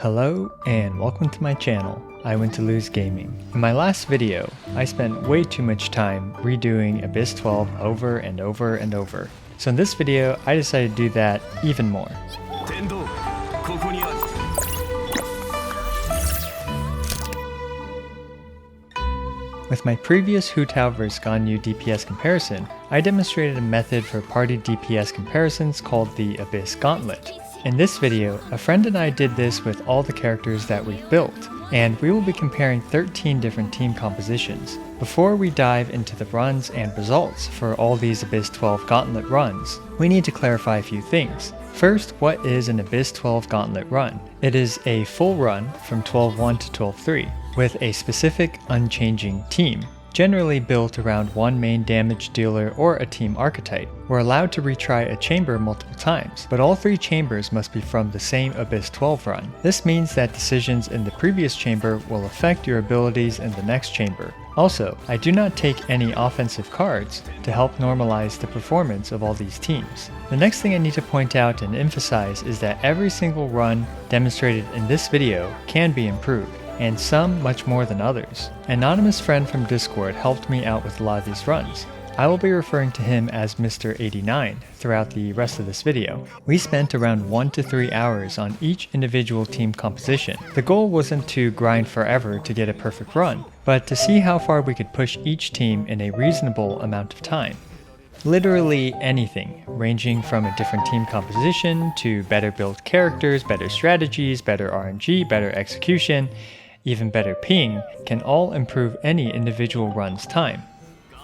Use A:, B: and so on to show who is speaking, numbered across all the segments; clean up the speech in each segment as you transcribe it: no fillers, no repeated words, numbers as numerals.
A: Hello and welcome to my channel, I Went to Lose Gaming. In my last video, I spent way too much time redoing Abyss 12 over and over and over. So in this video, I decided to do that even more. With my previous Hu Tao vs Ganyu DPS comparison, I demonstrated a method for party DPS comparisons called the Abyss Gauntlet. In this video, a friend and I did this with all the characters that we've built, and we will be comparing 13 different team compositions. Before we dive into the runs and results for all these Abyss 12 Gauntlet runs, we need to clarify a few things. First, what is an Abyss 12 Gauntlet run? It is a full run from 12-1 to 12-3, with a specific unchanging team, generally built around one main damage dealer or a team archetype. We're allowed to retry a chamber multiple times, but all three chambers must be from the same Abyss 12 run. This means that decisions in the previous chamber will affect your abilities in the next chamber. Also, I do not take any offensive cards to help normalize the performance of all these teams. The next thing I need to point out and emphasize is that every single run demonstrated in this video can be improved, and some much more than others. An anonymous friend from Discord helped me out with a lot of these runs. I will be referring to him as Mr. 89 throughout the rest of this video. We spent around 1 to 3 hours on each individual team composition. The goal wasn't to grind forever to get a perfect run, but to see how far we could push each team in a reasonable amount of time. Literally anything, ranging from a different team composition to better built characters, better strategies, better RNG, better execution, even better ping, can all improve any individual run's time.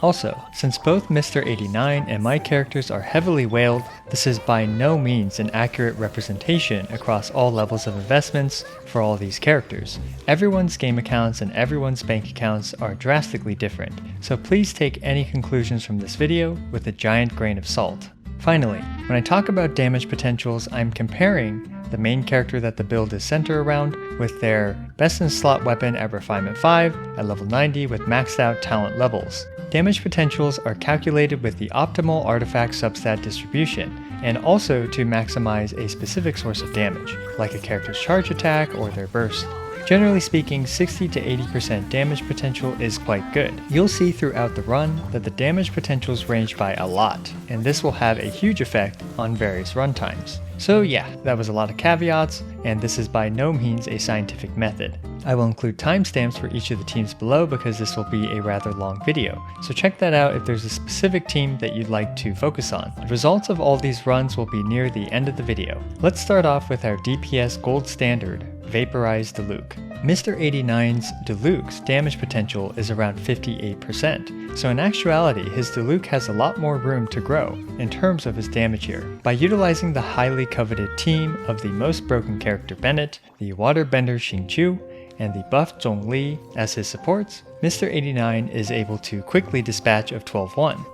A: Also, since both Mr. 89 and my characters are heavily whaled, this is by no means an accurate representation across all levels of investments for all these characters. Everyone's game accounts and everyone's bank accounts are drastically different, so please take any conclusions from this video with a giant grain of salt. Finally, when I talk about damage potentials, I'm comparing the main character that the build is centered around with their best in slot weapon at Refinement 5 at level 90 with maxed out talent levels. Damage potentials are calculated with the optimal artifact substat distribution, and also to maximize a specific source of damage, like a character's charge attack or their burst. Generally speaking, 60 to 80% damage potential is quite good. You'll see throughout the run that the damage potentials range by a lot, and this will have a huge effect on various runtimes. So yeah, that was a lot of caveats, and this is by no means a scientific method. I will include timestamps for each of the teams below because this will be a rather long video, so check that out if there's a specific team that you'd like to focus on. The results of all these runs will be near the end of the video. Let's start off with our DPS gold standard, Vaporized Diluc. Mr. 89's Diluc's damage potential is around 58%, so in actuality his Diluc has a lot more room to grow in terms of his damage here. By utilizing the highly coveted team of the most broken character Bennett, the waterbender Xingqiu, and the buff Zhongli as his supports, Mr. 89 is able to quickly dispatch of 12-1.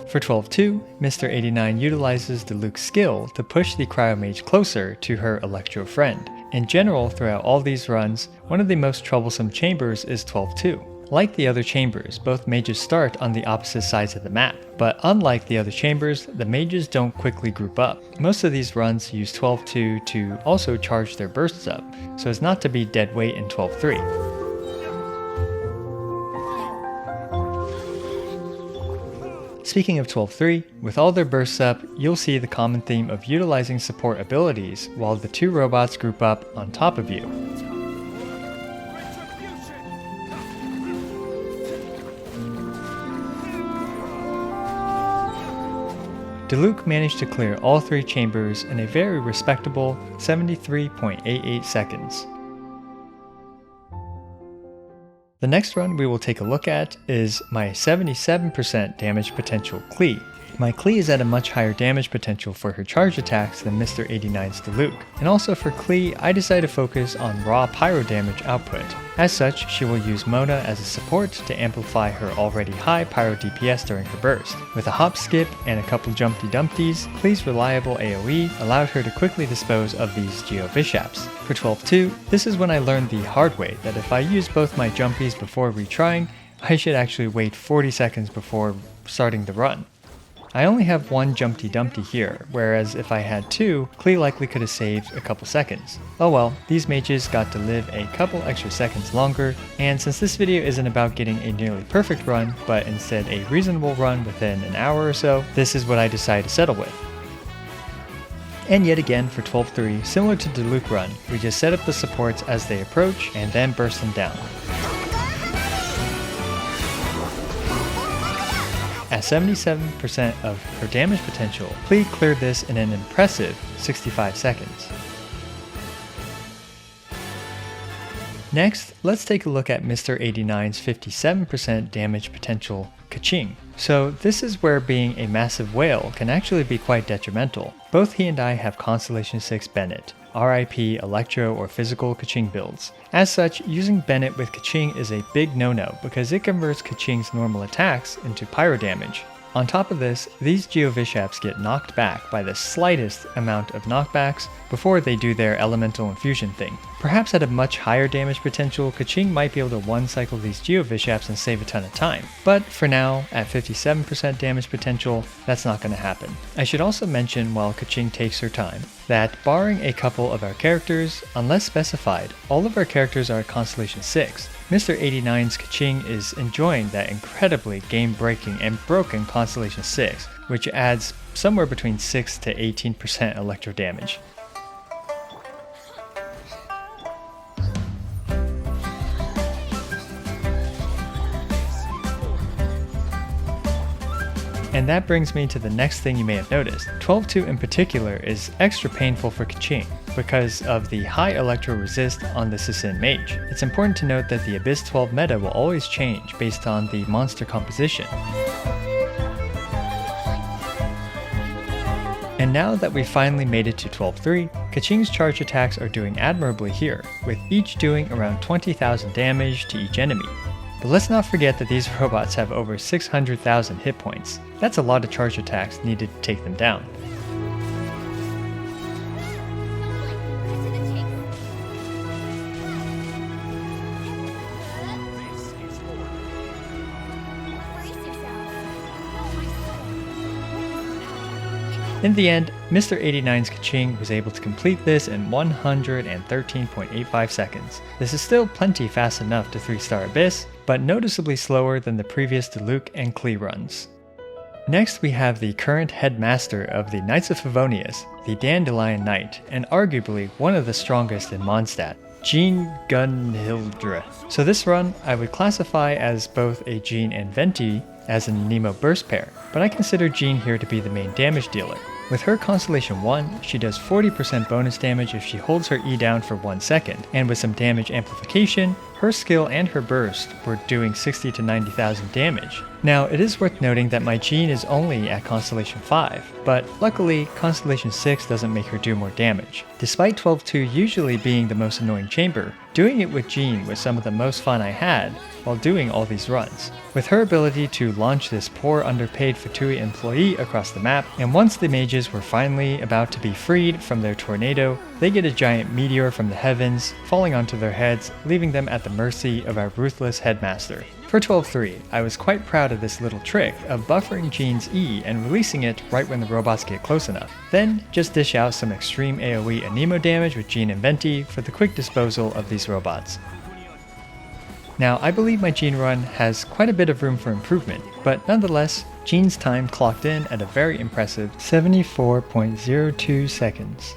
A: For 12-2, Mr. 89 utilizes Diluc's skill to push the Cryomage closer to her Electro friend. In general, throughout all these runs, one of the most troublesome chambers is 12-2. Like the other chambers, both mages start on the opposite sides of the map, but unlike the other chambers, the mages don't quickly group up. Most of these runs use 12-2 to also charge their bursts up, so as not to be dead weight in 12-3. Speaking of 12-3, with all their bursts up, you'll see the common theme of utilizing support abilities while the two robots group up on top of you. Diluc managed to clear all three chambers in a very respectable 73.88 seconds. The next run we will take a look at is my 77% damage potential Klee. My Klee is at a much higher damage potential for her charge attacks than Mr. 89's Diluc. And also for Klee, I decided to focus on raw pyro damage output. As such, she will use Mona as a support to amplify her already high pyro DPS during her burst. With a hop skip and a couple jumpy dumpties, Klee's reliable AoE allowed her to quickly dispose of these Geo Bishops. For 12-2, this is when I learned the hard way that if I use both my jumpies before retrying, I should actually wait 40 seconds before starting the run. I only have one Jumpty Dumpty here, whereas if I had two, Klee likely could have saved a couple seconds. Oh well, these mages got to live a couple extra seconds longer, and since this video isn't about getting a nearly perfect run, but instead a reasonable run within an hour or so, this is what I decided to settle with. And yet again for 12-3, similar to Diluc run, we just set up the supports as they approach and then burst them down. At 77% of her damage potential, Klee cleared this in an impressive 65 seconds. Next, let's take a look at Mr. 89's 57% damage potential, Keqing. So this is where being a massive whale can actually be quite detrimental. Both he and I have Constellation 6 Bennett, RIP Electro or Physical Keqing builds. As such, using Bennett with Keqing is a big no-no because it converts Keqing's normal attacks into pyro damage. On top of this, these Geovishaps get knocked back by the slightest amount of knockbacks before they do their elemental infusion thing. Perhaps at a much higher damage potential, Keqing might be able to one-cycle these Geovishaps and save a ton of time. But for now, at 57% damage potential, that's not going to happen. I should also mention while Keqing takes her time, that barring a couple of our characters, unless specified, all of our characters are at Constellation 6. Mr. 89's Keqing is enjoying that incredibly game-breaking and broken Constellation 6, which adds somewhere between 6 to 18% electro damage. And that brings me to the next thing you may have noticed. 12-2 in particular is extra painful for Keqing because of the high electro resist on the Sisin mage. It's important to note that the Abyss 12 meta will always change based on the monster composition. And now that we've finally made it to 12-3, Keqing's charge attacks are doing admirably here, with each doing around 20,000 damage to each enemy. But let's not forget that these robots have over 600,000 hit points. That's a lot of charge attacks needed to take them down. In the end, Mr. 89's Keqing was able to complete this in 113.85 seconds. This is still plenty fast enough to 3-star Abyss, but noticeably slower than the previous Diluc and Klee runs. Next we have the current headmaster of the Knights of Favonius, the Dandelion Knight, and arguably one of the strongest in Mondstadt, Jean Gunhildre. So this run I would classify as both a Jean and Venti as an Nemo burst pair, but I consider Jean here to be the main damage dealer. With her Constellation 1, she does 40% bonus damage if she holds her E down for 1 second, and with some damage amplification, her skill and her burst were doing 60 to 90,000 damage. Now, it is worth noting that my Jean is only at Constellation 5, but luckily, Constellation 6 doesn't make her do more damage. Despite 12-2 usually being the most annoying chamber, doing it with Jean was some of the most fun I had while doing all these runs. With her ability to launch this poor underpaid Fatui employee across the map, and once the mages were finally about to be freed from their tornado, they get a giant meteor from the heavens, falling onto their heads, leaving them at the mercy of our ruthless headmaster. For 12-3, I was quite proud of this little trick of buffering Jean's E and releasing it right when the robots get close enough. Then, just dish out some extreme AoE and Nemo damage with Jean and Venti for the quick disposal of these robots. Now, I believe my Jean run has quite a bit of room for improvement, but nonetheless, Jean's time clocked in at a very impressive 74.02 seconds.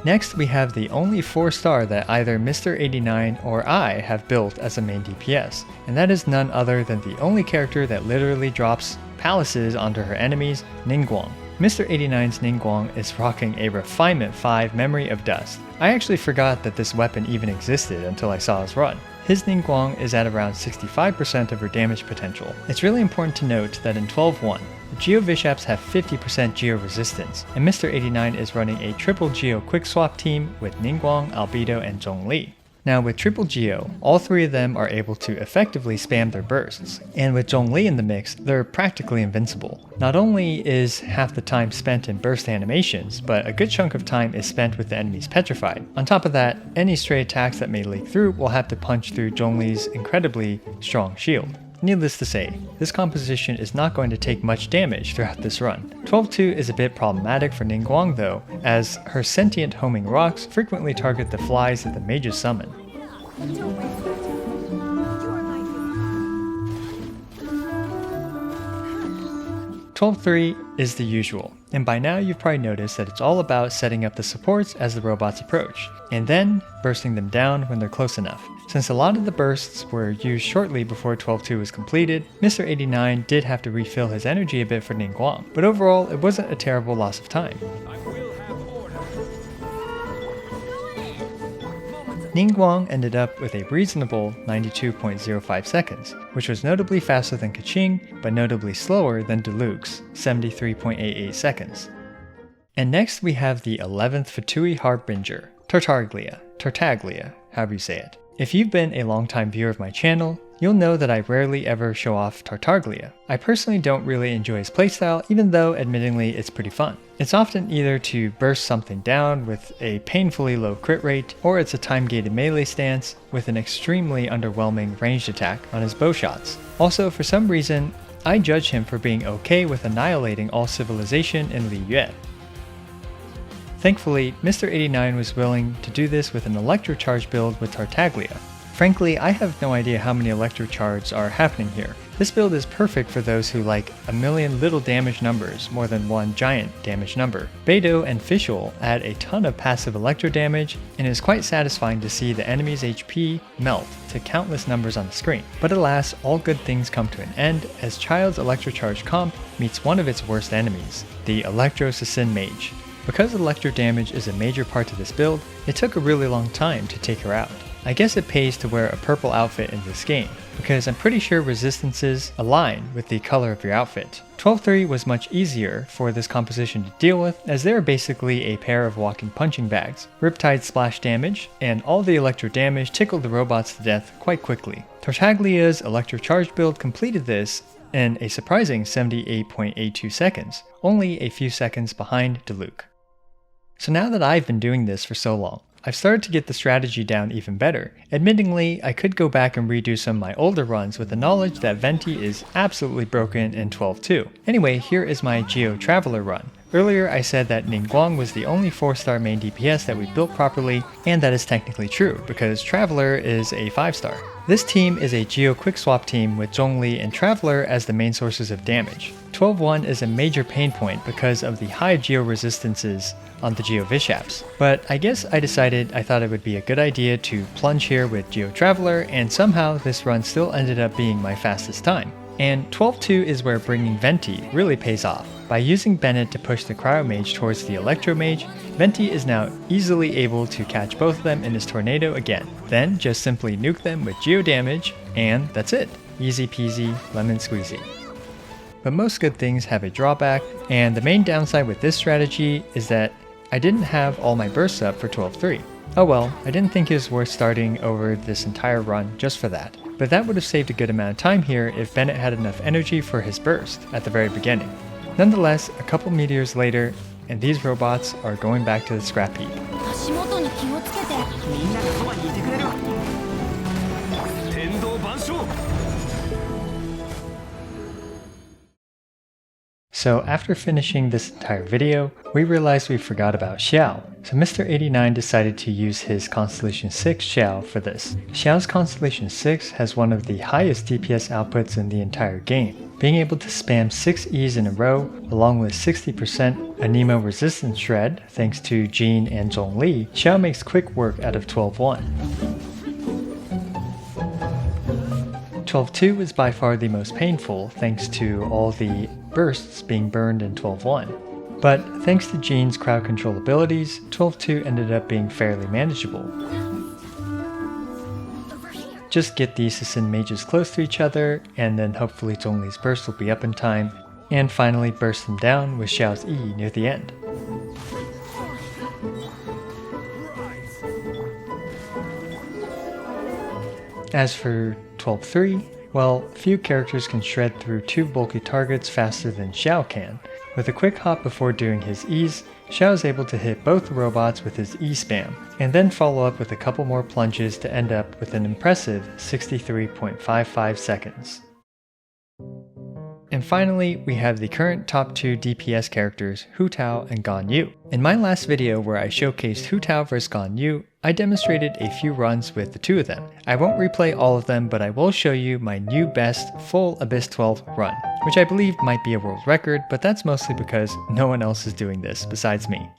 A: Next, we have the only 4-star that either Mr. 89 or I have built as a main DPS, and that is none other than the only character that literally drops palaces onto her enemies, Ningguang. Mr. 89's Ningguang is rocking a Refinement 5 Memory of Dust. I actually forgot that this weapon even existed until I saw his run. His Ningguang is at around 65% of her damage potential. It's really important to note that in 12-1, the Geo Vishaps have 50% Geo resistance, and Mr. 89 is running a triple Geo quick swap team with Ningguang, Albedo, and Zhongli. Now with triple Geo, all three of them are able to effectively spam their bursts, and with Zhongli in the mix, they're practically invincible. Not only is half the time spent in burst animations, but a good chunk of time is spent with the enemies petrified. On top of that, any stray attacks that may leak through will have to punch through Zhongli's incredibly strong shield. Needless to say, this composition is not going to take much damage throughout this run. 12-2 is a bit problematic for Ningguang though, as her sentient homing rocks frequently target the flies that the mages summon. 12-3 is the usual, and by now you've probably noticed that it's all about setting up the supports as the robots approach, and then bursting them down when they're close enough. Since a lot of the bursts were used shortly before 12-2 was completed, Mr. 89 did have to refill his energy a bit for Ningguang, but overall it wasn't a terrible loss of time. Ningguang ended up with a reasonable 92.05 seconds, which was notably faster than Keqing, but notably slower than Diluc's 73.88 seconds. And next we have the 11th Fatui Harbinger, Tartaglia, however you say it. If you've been a longtime viewer of my channel, you'll know that I rarely ever show off Tartaglia. I personally don't really enjoy his playstyle, even though admittingly it's pretty fun. It's often either to burst something down with a painfully low crit rate, or it's a time-gated melee stance with an extremely underwhelming ranged attack on his bow shots. Also, for some reason, I judge him for being okay with annihilating all civilization in Li Yue. Thankfully, Mr. 89 was willing to do this with an electrocharge build with Tartaglia. Frankly, I have no idea how many electrocharges are happening here. This build is perfect for those who like a million little damage numbers more than one giant damage number. Beidou and Fischl add a ton of passive electro damage, and it is quite satisfying to see the enemy's HP melt to countless numbers on the screen. But alas, all good things come to an end as Child's electrocharge comp meets one of its worst enemies, the Electro Assassin Mage. Because electro damage is a major part to this build, it took a really long time to take her out. I guess it pays to wear a purple outfit in this game, because I'm pretty sure resistances align with the color of your outfit. 12-3 was much easier for this composition to deal with, as they are basically a pair of walking punching bags. Riptide splash damage, and all the electro damage tickled the robots to death quite quickly. Tartaglia's electro charge build completed this in a surprising 78.82 seconds, only a few seconds behind Diluc. So now that I've been doing this for so long, I've started to get the strategy down even better. Admittingly, I could go back and redo some of my older runs with the knowledge that Venti is absolutely broken in 12-2. Anyway, here is my Geo Traveler run. Earlier I said that Ningguang was the only 4-star main DPS that we built properly, and that is technically true, because Traveler is a 5-star. This team is a Geo Quick Swap team with Zhongli and Traveler as the main sources of damage. 12-1 is a major pain point because of the high Geo resistances on the Geo Vishaps, but I guess I decided I thought it would be a good idea to plunge here with Geo Traveler, and somehow this run still ended up being my fastest time. And 12-2 is where bringing Venti really pays off. By using Bennett to push the Cryo Mage towards the Electro Mage, Venti is now easily able to catch both of them in his tornado again. Then just simply nuke them with Geo damage, and that's it. Easy peasy, lemon squeezy. But most good things have a drawback, and the main downside with this strategy is that I didn't have all my bursts up for 12-3. Oh well, I didn't think it was worth starting over this entire run just for that. But that would have saved a good amount of time here if Bennett had enough energy for his burst at the very beginning. Nonetheless, a couple meteors later, and these robots are going back to the scrap heap. So after finishing this entire video, we realized we forgot about Xiao. So Mr. 89 decided to use his Constellation 6 Xiao for this. Xiao's Constellation 6 has one of the highest DPS outputs in the entire game. Being able to spam 6 E's in a row, along with 60% Anemo resistance shred thanks to Jean and Zhongli, Xiao makes quick work out of 12-1. 12-2 is by far the most painful thanks to all the bursts being burned in 12-1. But thanks to Jean's crowd control abilities, 12-2 ended up being fairly manageable. Just get the assassin mages close to each other, and then hopefully Zhongli's burst will be up in time, and finally burst them down with Xiao's E near the end. As for 12-3, well, few characters can shred through 2 bulky targets faster than Xiao can. With a quick hop before doing his E's, Xiao is able to hit both the robots with his E spam, and then follow up with a couple more plunges to end up with an impressive 63.55 seconds. And finally, we have the current top 2 DPS characters, Hu Tao and Ganyu. In my last video where I showcased Hu Tao vs Ganyu, I demonstrated a few runs with the two of them. I won't replay all of them, but I will show you my new best full Abyss 12 run, which I believe might be a world record, but that's mostly because no one else is doing this besides me.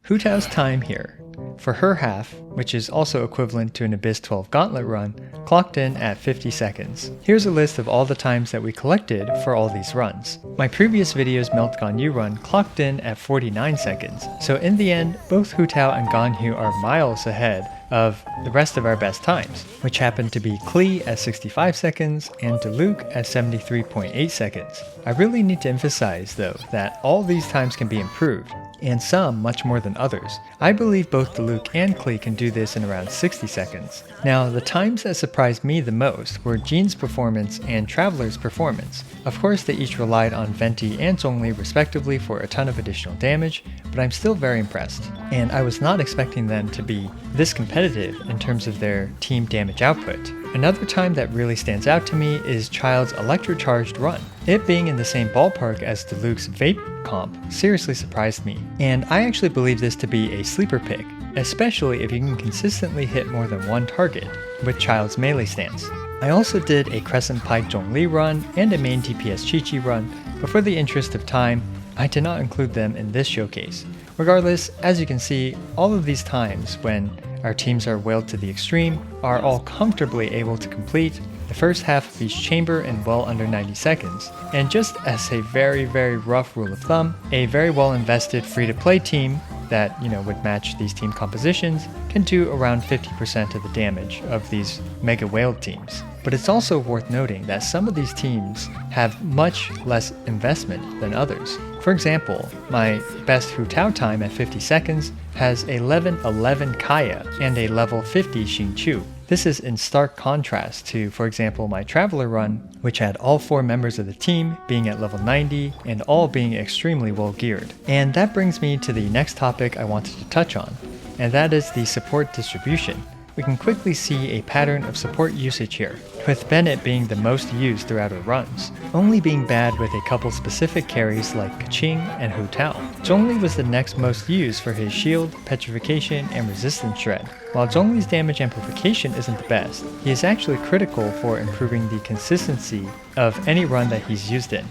A: Hu Tao's time here, for her half, which is also equivalent to an Abyss 12 Gauntlet run, clocked in at 50 seconds. Here's a list of all the times that we collected for all these runs. My previous video's Melt Ganyu run clocked in at 49 seconds, so in the end, both Hu Tao and Ganyu are miles ahead of the rest of our best times, which happened to be Klee at 65 seconds and Diluc at 73.8 seconds. I really need to emphasize, though, that all these times can be improved, and some much more than others. I believe both Diluc and Klee can do this in around 60 seconds. Now, the times that surprised me the most were Jin's performance and Traveler's performance. Of course, they each relied on Venti and Zhongli respectively for a ton of additional damage, but I'm still very impressed. And I was not expecting them to be this competitive in terms of their team damage output. Another time that really stands out to me is Child's Electrocharged run. It being in the same ballpark as Diluc's Vape comp seriously surprised me, and I actually believe this to be a sleeper pick, especially if you can consistently hit more than one target with Child's melee stance. I also did a Crescent Pike Zhongli run and a main DPS Chi-Chi run, but for the interest of time, I did not include them in this showcase. Regardless, as you can see, all of these times when our teams are wailed to the extreme are all comfortably able to complete the first half of each chamber in well under 90 seconds. And just as a very rough rule of thumb, a very well invested free-to-play team that, would match these team compositions can do around 50% of the damage of these mega whaled teams. But it's also worth noting that some of these teams have much less investment than others. For example, my best Hu Tao time at 50 seconds has a level 11 Kaya and a level 50 Xingqiu. This is in stark contrast to, for example, my Traveler run, which had all 4 members of the team being at level 90 and all being extremely well geared. And that brings me to the next topic I wanted to touch on, and that is the support distribution. We can quickly see a pattern of support usage here, with Bennett being the most used throughout her runs, only being bad with a couple specific carries like Keqing and Hu Tao. Zhongli was the next most used for his shield, petrification, and resistance shred. While Zhongli's damage amplification isn't the best, he is actually critical for improving the consistency of any run that he's used in.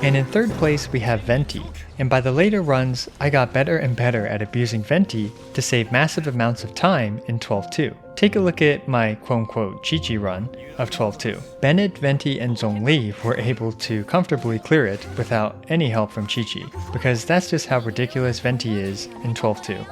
A: And in third place we have Venti, and by the later runs I got better and better at abusing Venti to save massive amounts of time in 12-2. Take a look at my quote-unquote Chi-Chi run of 12-2. Bennett, Venti, and Zhongli were able to comfortably clear it without any help from Chi-Chi, because that's just how ridiculous Venti is in 12-2.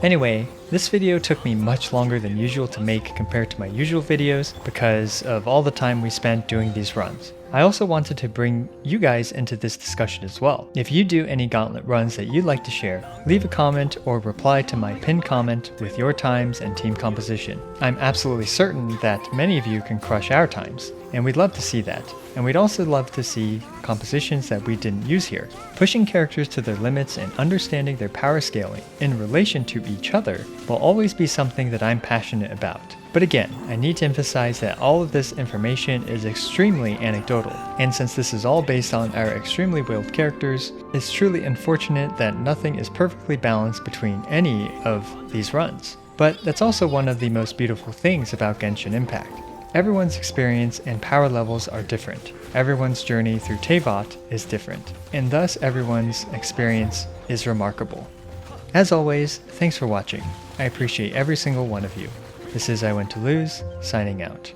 A: Anyway, this video took me much longer than usual to make compared to my usual videos because of all the time we spent doing these runs. I also wanted to bring you guys into this discussion as well. If you do any Gauntlet runs that you'd like to share, leave a comment or reply to my pinned comment with your times and team composition. I'm absolutely certain that many of you can crush our times, and we'd love to see that. And we'd also love to see compositions that we didn't use here. Pushing characters to their limits and understanding their power scaling in relation to each other will always be something that I'm passionate about. But again, I need to emphasize that all of this information is extremely anecdotal, and since this is all based on our extremely willed characters, it's truly unfortunate that nothing is perfectly balanced between any of these runs. But that's also one of the most beautiful things about Genshin Impact. Everyone's experience and power levels are different. Everyone's journey through Teyvat is different, and thus everyone's experience is remarkable. As always, thanks for watching. I appreciate every single one of you. This is I Went to Lose, signing out.